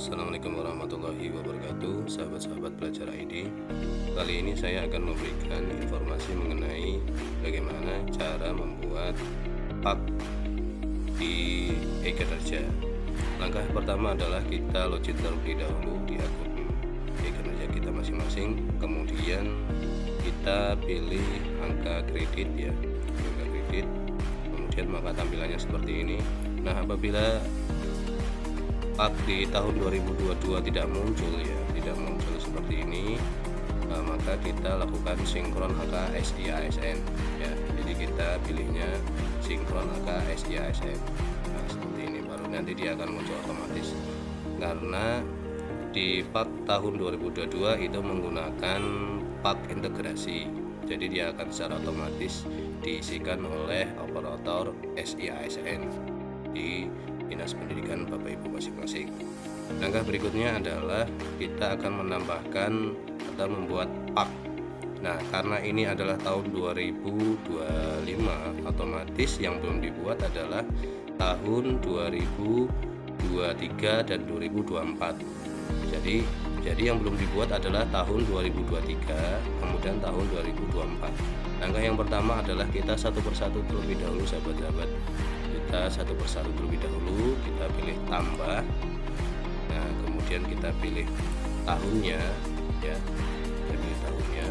Assalamualaikum warahmatullahi wabarakatuh, sahabat-sahabat belajar ID. Kali ini saya akan memberikan informasi mengenai bagaimana cara membuat pak di e-kinerja. Langkah pertama adalah kita login terlebih dahulu di akun e-kinerja kita masing-masing. Kemudian kita pilih angka kredit ya, angka kredit. Kemudian maka tampilannya seperti ini. Nah, apabila pak di tahun 2022 tidak muncul seperti ini, maka kita lakukan sinkron angka SIASN ya. Jadi kita pilihnya sinkron angka SIASN. Nah, seperti ini baru nanti dia akan muncul otomatis. Karena di pak tahun 2022 itu menggunakan pak integrasi. Jadi dia akan secara otomatis diisikan oleh operator SIASN di Dinas Pendidikan Bapak Ibu masing-masing. Langkah berikutnya adalah kita akan menambahkan atau membuat pak. Nah, karena ini adalah tahun 2025, otomatis yang belum dibuat adalah tahun 2023 dan 2024. Jadi yang belum dibuat adalah tahun 2023, kemudian tahun 2024. Langkah yang pertama adalah kita satu persatu terlebih dahulu, sahabat-sahabat. Kita satu persatu terlebih dahulu, kita pilih tambah. Nah, kemudian kita pilih tahunnya ya, kita pilih tahunnya.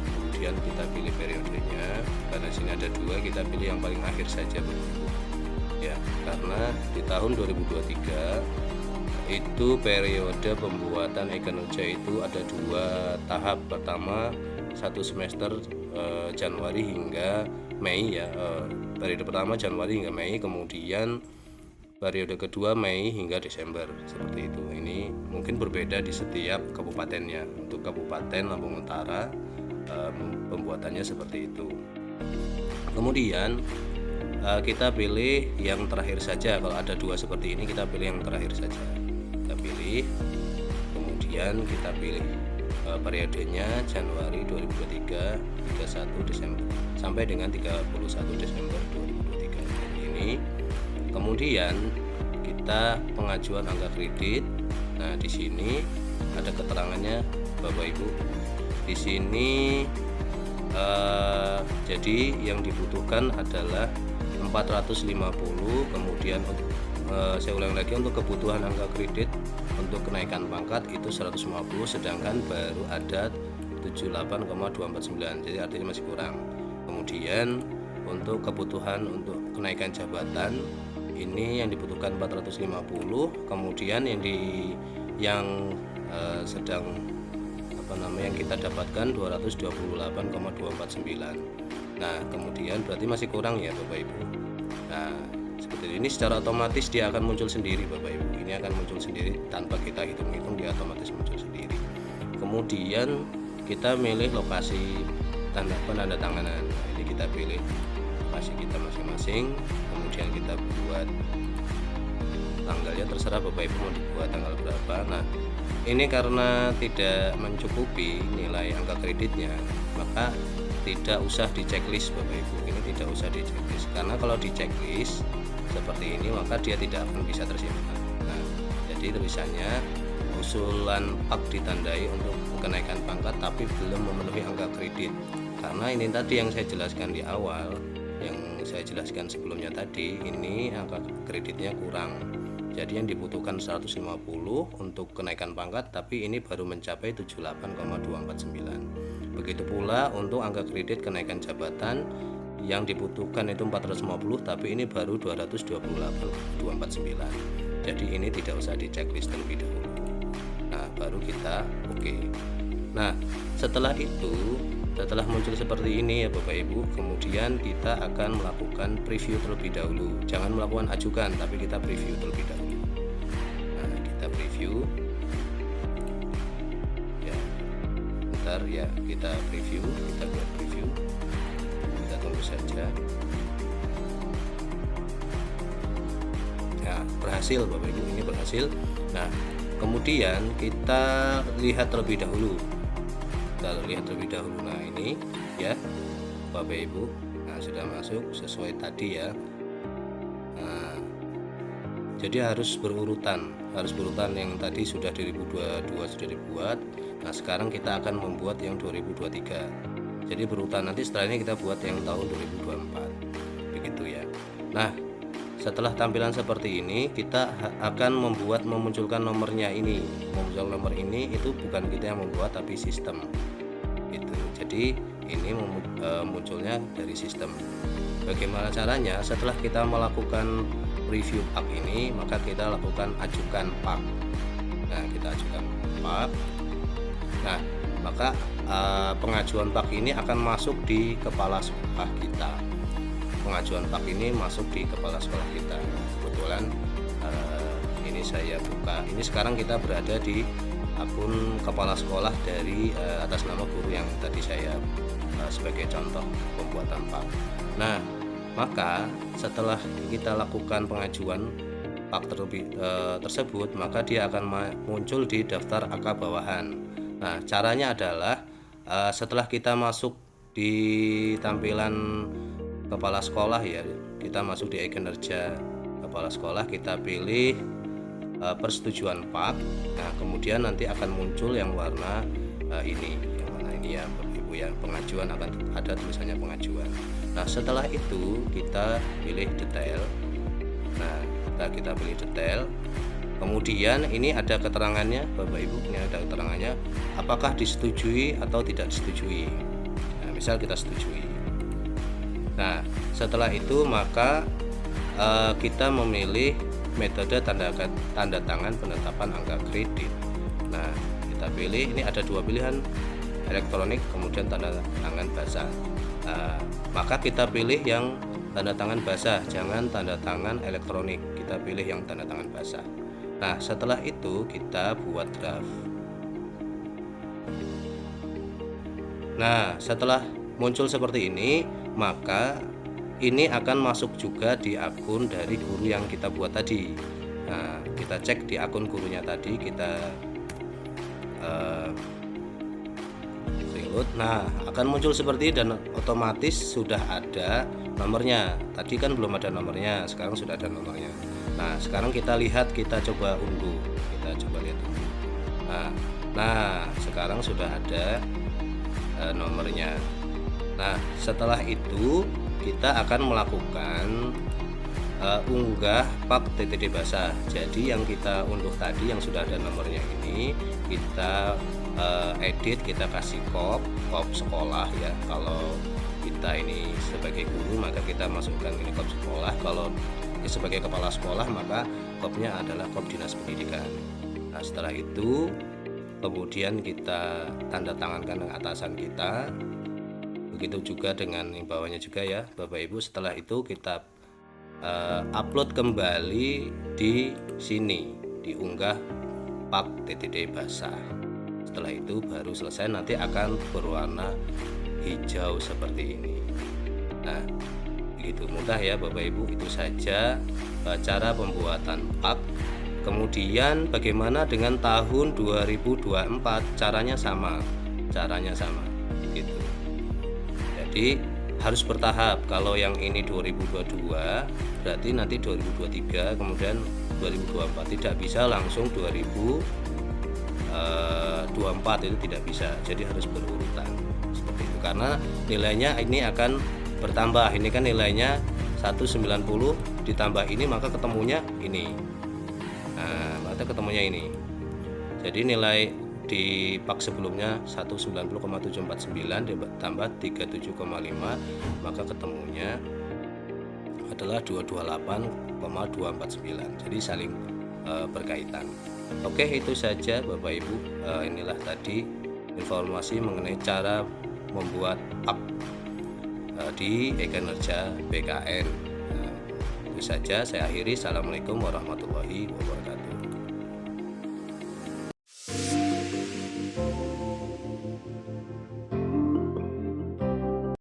Kemudian kita pilih periodenya. Karena sini ada dua, kita pilih yang paling akhir saja begitu ya. Karena di tahun 2023 itu periode pembuatan e-kinerja itu ada dua tahap. Pertama satu semester Januari hingga Mei ya, periode pertama Januari hingga Mei, kemudian periode kedua Mei hingga Desember, seperti itu. Ini mungkin berbeda di setiap kabupatennya. Untuk Kabupaten Lampung Utara pembuatannya seperti itu. Kemudian kita pilih yang terakhir saja. Kalau ada dua seperti ini, kita pilih yang terakhir saja. Kita pilih, kemudian kita pilih periodenya Januari 2023 31 Desember sampai dengan 31 Desember 2023 ini. Kemudian kita pengajuan angka kredit. Nah, di sini ada keterangannya Bapak Ibu. Di sini jadi yang dibutuhkan adalah 450, kemudian saya ulang lagi, untuk kebutuhan angka kredit untuk kenaikan pangkat itu 150, sedangkan baru ada 78,249, jadi artinya masih kurang. Kemudian untuk kebutuhan untuk kenaikan jabatan ini yang dibutuhkan 450, kemudian yang sedang yang kita dapatkan 228,249. Nah, kemudian berarti masih kurang ya Bapak Ibu. Nah, seperti ini secara otomatis dia akan muncul sendiri Bapak Ibu. Ini akan muncul sendiri tanpa kita hitung-hitung, dia otomatis muncul sendiri. Kemudian kita milih lokasi penandatanganan. Nah, ini kita pilih lokasi kita masing-masing. Kemudian kita buat tanggalnya, terserah Bapak Ibu mau dibuat tanggal berapa. Nah, ini karena tidak mencukupi nilai angka kreditnya, maka tidak usah di checklist Bapak Ibu. Ini tidak usah di checklist, karena kalau di checklist seperti ini maka dia tidak akan bisa tersimpan. Nah, jadi tulisannya usulan pak ditandai untuk kenaikan pangkat tapi belum memenuhi angka kredit. Karena ini tadi yang saya jelaskan di awal, yang saya jelaskan sebelumnya tadi, ini angka kreditnya kurang. Jadi yang dibutuhkan 150 untuk kenaikan pangkat, tapi ini baru mencapai 78,249. Begitu pula untuk angka kredit kenaikan jabatan, yang dibutuhkan itu 450, tapi ini baru 228,249. Jadi ini tidak usah di checklist terlebih dahulu. Nah, baru kita oke. Nah, setelah itu, setelah muncul seperti ini ya Bapak Ibu, kemudian kita akan melakukan preview terlebih dahulu. Jangan melakukan ajukan, tapi kita preview terlebih dahulu. Nah, kita preview ya, bentar ya, kita preview, kita buat preview, kita tunggu saja. Nah, berhasil Bapak Ibu, ini berhasil. Nah, kemudian kita lihat terlebih dahulu. Kita lihat terlebih dahulu. Nah, ini ya Bapak Ibu, nah sudah masuk sesuai tadi ya. Nah, Jadi harus berurutan yang tadi sudah 2022 sudah dibuat. Nah, sekarang kita akan membuat yang 2023. Jadi berurutan, nanti setelah ini kita buat yang tahun 2024. Begitu ya. Nah, setelah tampilan seperti ini, kita akan memunculkan nomornya ini. Memunculkan nomor ini itu bukan kita yang membuat, tapi sistem. Itu. Jadi ini munculnya dari sistem. Bagaimana caranya? Setelah kita melakukan review pak ini, maka kita lakukan ajukan pak. Nah, kita ajukan pak. Nah, maka pengajuan pak ini akan masuk di kepala sekolah kita. Pengajuan pak ini masuk di kepala sekolah kita. Kebetulan ini saya buka. Ini sekarang kita berada di akun kepala sekolah dari atas nama guru yang tadi saya sebagai contoh pembuatan pak. Nah, maka setelah kita lakukan pengajuan pak tersebut, maka dia akan muncul di daftar AK bawahan. Nah, caranya adalah setelah kita masuk di tampilan kepala sekolah ya, kita masuk di e-kinerja kepala sekolah, kita pilih persetujuan pak. Nah, kemudian nanti akan muncul yang warna ini ya Bapak Ibu ya, pengajuan, akan ada tulisannya pengajuan. Nah, setelah itu kita pilih detail. Nah, kita pilih detail. Kemudian ini ada keterangannya Bapak Ibu, ini ada keterangannya apakah disetujui atau tidak disetujui. Nah, misal kita setujui. Nah, setelah itu maka kita memilih metode tanda tangan penetapan angka kredit. Nah, kita pilih, ini ada dua pilihan, elektronik kemudian tanda tangan basah. Nah, maka kita pilih yang tanda tangan basah, jangan tanda tangan elektronik, kita pilih yang tanda tangan basah. Nah, setelah itu kita buat draft. Nah, setelah muncul seperti ini, maka ini akan masuk juga di akun dari guru yang kita buat tadi. Nah, kita cek di akun gurunya tadi, kita reload. Nah, akan muncul seperti ini dan otomatis sudah ada nomornya. Tadi kan belum ada nomornya, sekarang sudah ada nomornya. Nah, sekarang kita lihat, kita coba unduh, kita coba lihat unduh. Nah, sekarang sudah ada nomornya. Nah, setelah itu kita akan melakukan unggah pak TTD basah. Jadi yang kita unduh tadi yang sudah ada nomornya ini, kita edit, kita kasih kop sekolah ya. Kalau kita ini sebagai guru maka kita masukkan ini kop sekolah. Kalau sebagai kepala sekolah maka kopnya adalah kop dinas pendidikan. Nah, setelah itu kemudian kita tanda tangankan dengan atasan kita. Begitu juga dengan yang bawahnya juga ya Bapak Ibu. Setelah itu kita upload kembali di sini, diunggah pak TTD basah. Setelah itu baru selesai, nanti akan berwarna hijau seperti ini. Nah, begitu mudah ya Bapak Ibu. Itu saja cara pembuatan pak. Kemudian bagaimana dengan tahun 2024? Caranya sama gitu. Jadi harus bertahap. Kalau yang ini 2022 berarti nanti 2023, kemudian 2024. Tidak bisa langsung 2024, itu tidak bisa. Jadi harus berurutan seperti itu, karena nilainya ini akan bertambah. Ini kan nilainya 190 ditambah ini, maka ketemunya ini. Nah, maka ketemunya ini. Jadi nilai di pak sebelumnya 190,749 ditambah 37,5, maka ketemunya adalah 228,249. Jadi saling berkaitan. Oke, itu saja Bapak Ibu. Inilah tadi informasi mengenai cara membuat pak di e-kinerja BKN. Itu saja, saya akhiri. Assalamualaikum warahmatullahi wabarakatuh.